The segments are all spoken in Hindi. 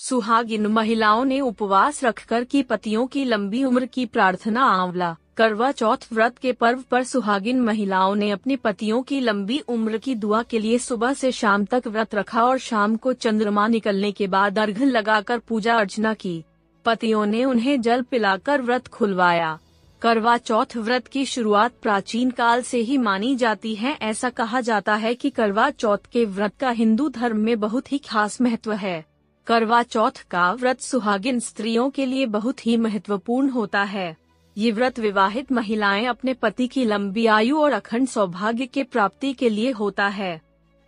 सुहागिन महिलाओं ने उपवास रखकर की पतियों की लंबी उम्र की प्रार्थना। आंवला करवा चौथ व्रत के पर्व पर सुहागिन महिलाओं ने अपने पतियों की लंबी उम्र की दुआ के लिए सुबह से शाम तक व्रत रखा और शाम को चंद्रमा निकलने के बाद अर्घ्य लगाकर पूजा अर्चना की। पतियों ने उन्हें जल पिलाकर व्रत खुलवाया। करवा चौथ व्रत की शुरुआत प्राचीन काल से ही मानी जाती है। ऐसा कहा जाता है कि करवा चौथ के व्रत का हिंदू धर्म में बहुत ही खास महत्व है। करवा चौथ का व्रत सुहागिन स्त्रियों के लिए बहुत ही महत्वपूर्ण होता है। ये व्रत विवाहित महिलाएं अपने पति की लंबी आयु और अखंड सौभाग्य के प्राप्ति के लिए होता है।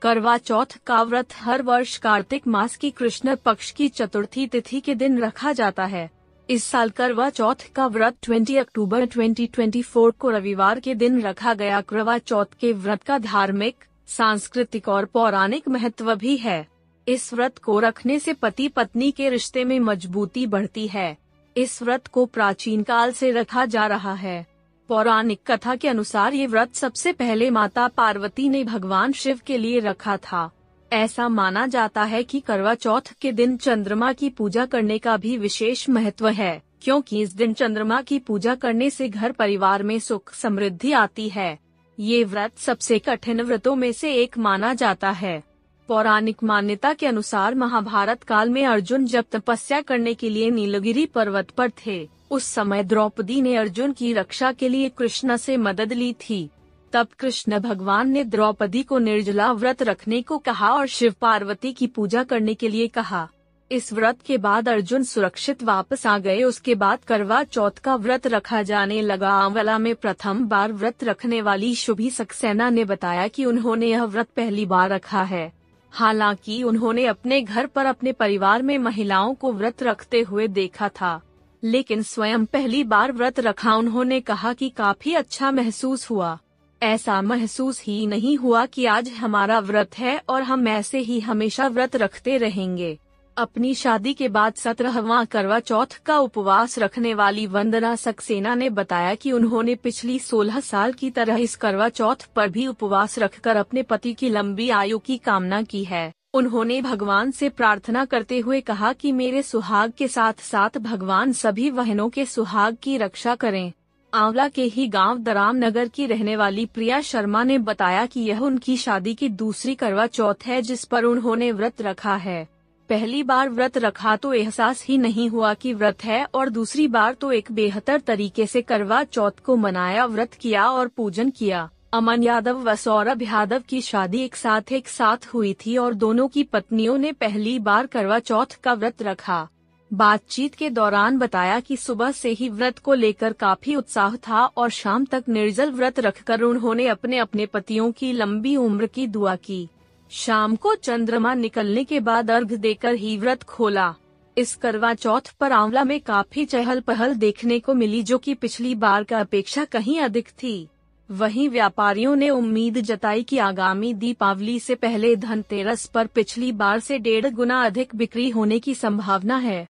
करवा चौथ का व्रत हर वर्ष कार्तिक मास की कृष्ण पक्ष की चतुर्थी तिथि के दिन रखा जाता है। इस साल करवा चौथ का व्रत 20 अक्टूबर 2024 को रविवार के दिन रखा गया। करवा चौथ के व्रत का धार्मिक, सांस्कृतिक और पौराणिक महत्व भी है। इस व्रत को रखने से पति पत्नी के रिश्ते में मजबूती बढ़ती है। इस व्रत को प्राचीन काल से रखा जा रहा है। पौराणिक कथा के अनुसार ये व्रत सबसे पहले माता पार्वती ने भगवान शिव के लिए रखा था। ऐसा माना जाता है कि करवा चौथ के दिन चंद्रमा की पूजा करने का भी विशेष महत्व है, क्योंकि इस दिन चंद्रमा की पूजा करने से घर परिवार में सुख समृद्धि आती है। ये व्रत सबसे कठिन व्रतों में से एक माना जाता है। पौराणिक मान्यता के अनुसार महाभारत काल में अर्जुन जब तपस्या करने के लिए नीलगिरी पर्वत पर थे, उस समय द्रौपदी ने अर्जुन की रक्षा के लिए कृष्ण से मदद ली थी। तब कृष्ण भगवान ने द्रौपदी को निर्जला व्रत रखने को कहा और शिव पार्वती की पूजा करने के लिए कहा। इस व्रत के बाद अर्जुन सुरक्षित वापस आ गए। उसके बाद करवा चौथ का व्रत रखा जाने लगा। आंवला में प्रथम बार व्रत रखने वाली शुभी सक्सेना ने बताया कि उन्होंने यह व्रत पहली बार रखा है। हालांकि उन्होंने अपने घर पर अपने परिवार में महिलाओं को व्रत रखते हुए देखा था, लेकिन स्वयं पहली बार व्रत रखा। उन्होंने कहा कि काफी अच्छा महसूस हुआ। ऐसा महसूस ही नहीं हुआ कि आज हमारा व्रत है और हम ऐसे ही हमेशा व्रत रखते रहेंगे। अपनी शादी के बाद 17वां करवा चौथ का उपवास रखने वाली वंदना सक्सेना ने बताया कि उन्होंने पिछली 16 साल की तरह इस करवा चौथ पर भी उपवास रखकर अपने पति की लंबी आयु की कामना की है। उन्होंने भगवान से प्रार्थना करते हुए कहा कि मेरे सुहाग के साथ साथ भगवान सभी बहनों के सुहाग की रक्षा करें। आंवला के ही गांव दराम नगर की रहने वाली प्रिया शर्मा ने बताया कि यह उनकी शादी की दूसरी करवा चौथ है जिस पर उन्होंने व्रत रखा है। पहली बार व्रत रखा तो एहसास ही नहीं हुआ कि व्रत है, और दूसरी बार तो एक बेहतर तरीके से करवा चौथ को मनाया, व्रत किया और पूजन किया। अमन यादव व सौरभ यादव की शादी एक साथ हुई थी और दोनों की पत्नियों ने पहली बार करवा चौथ का व्रत रखा। बातचीत के दौरान बताया कि सुबह से ही व्रत को लेकर काफी उत्साह था और शाम तक निर्जल व्रत रखकर उन्होंने अपने अपने पतियों की लंबी उम्र की दुआ की। शाम को चंद्रमा निकलने के बाद अर्घ्य देकर ही व्रत खोला। इस करवा चौथ पर आंवला में काफी चहल पहल देखने को मिली, जो कि पिछली बार का अपेक्षा कहीं अधिक थी। वहीं व्यापारियों ने उम्मीद जताई कि आगामी दीपावली से पहले धनतेरस पर पिछली बार से 1.5 गुना अधिक बिक्री होने की संभावना है।